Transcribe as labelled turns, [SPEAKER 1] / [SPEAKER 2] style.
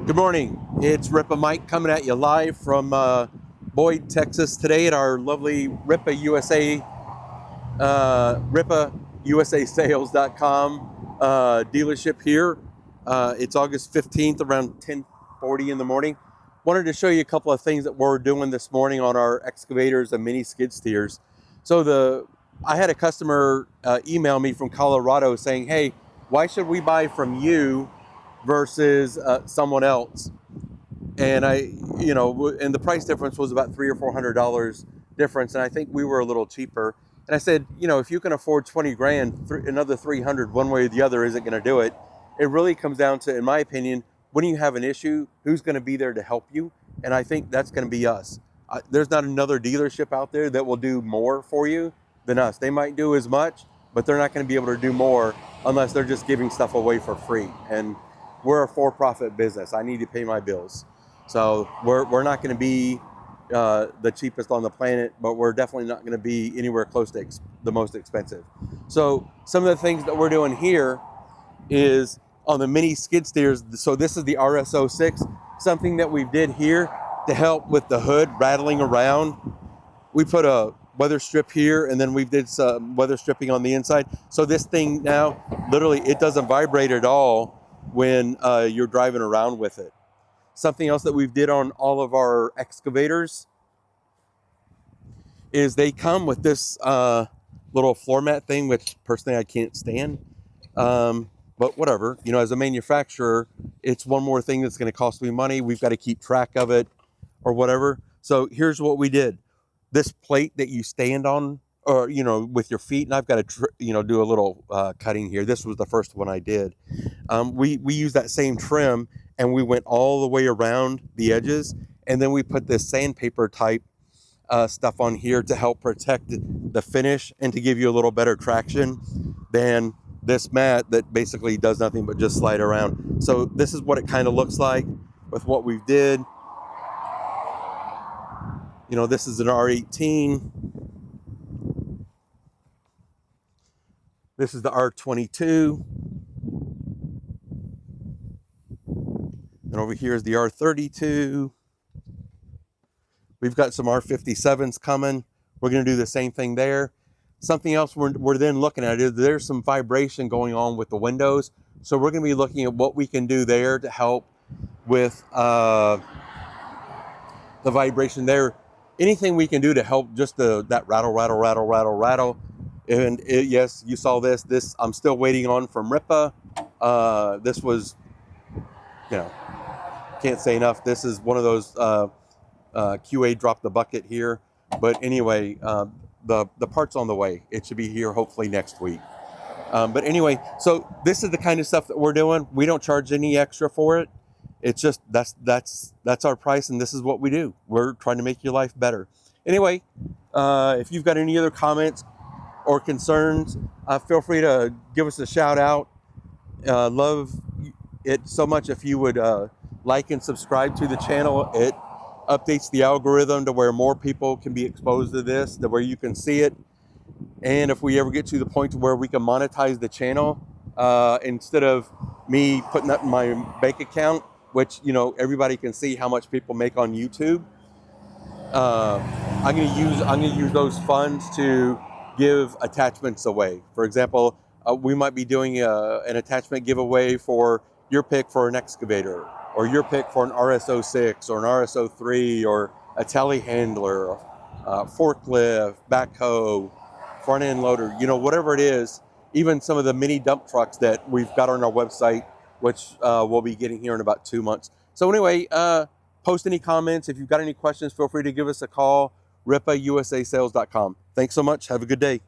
[SPEAKER 1] Good morning. It's Rippa Mike coming at you live from Boyd, Texas today at our lovely Rippa USA, RippaUSASales.com dealership here. It's August 15th around 10:40 in the morning. Wanted to show you a couple of things that we're doing this morning on our excavators and mini skid steers. I had a customer email me from Colorado saying, hey, why should we buy from you versus someone else? And and the price difference was about $300 or $400 difference, and I think we were a little cheaper. And I said, if you can afford 20 grand, another 300 one way or the other isn't going to do it. It really comes down to, in my opinion, when you have an issue, who's going to be there to help you? And I think that's going to be us. There's not another dealership out there that will do more for you than us. They might do as much, but they're not going to be able to do more unless they're just giving stuff away for free. And we're a for-profit business. I need to pay my bills. So we're not going to be the cheapest on the planet, but we're definitely not going to be anywhere close to the most expensive. So some of the things that we're doing here is on the mini skid steers. So this is the RS06, something that we did here to help with the hood rattling around. We put a weather strip here, and then we did some weather stripping on the inside. So this thing now, literally, it doesn't vibrate at all when you're driving around with it. Something else that we've did on all of our excavators is they come with this little floor mat thing, which personally I can't stand. But whatever, as a manufacturer, it's one more thing that's going to cost me money. We've got to keep track of it or whatever. So here's what we did. This plate that you stand on, or, with your feet, and I've got to, do a little cutting here. This was the first one I did. We use that same trim, and we went all the way around the edges, and then we put this sandpaper type stuff on here to help protect the finish and to give you a little better traction than this mat that basically does nothing but just slide around. So this is what it kind of looks like with what we did. This is an R18. This is the R22. And over here is the R32. We've got some R57s coming. We're going to do the same thing there. Something else we're then looking at is there's some vibration going on with the windows. So we're going to be looking at what we can do there to help with the vibration there. Anything we can do to help just that rattle. And yes, you saw this. I'm still waiting on from Rippa. This was, can't say enough. This is one of those QA drop the bucket here. But anyway, the part's on the way. It should be here hopefully next week. But anyway, so this is the kind of stuff that we're doing. We don't charge any extra for it. It's just that's our price, and this is what we do. We're trying to make your life better. Anyway, if you've got any other comments or concerns, feel free to give us a shout out. Love it so much if you would like and subscribe to the channel. It updates the algorithm to where more people can be exposed to this, to where you can see it. And if we ever get to the point to where we can monetize the channel, instead of me putting that in my bank account, which everybody can see how much people make on YouTube, I'm gonna use those funds to give attachments away. For example, we might be doing an attachment giveaway for your pick for an excavator, or your pick for an RS06 or an RS03 or a telehandler, forklift, backhoe, front end loader, whatever it is. Even some of the mini dump trucks that we've got on our website, which we'll be getting here in about 2 months. So anyway, post any comments. If you've got any questions, feel free to give us a call. RippaUSASales.com. Thanks so much. Have a good day.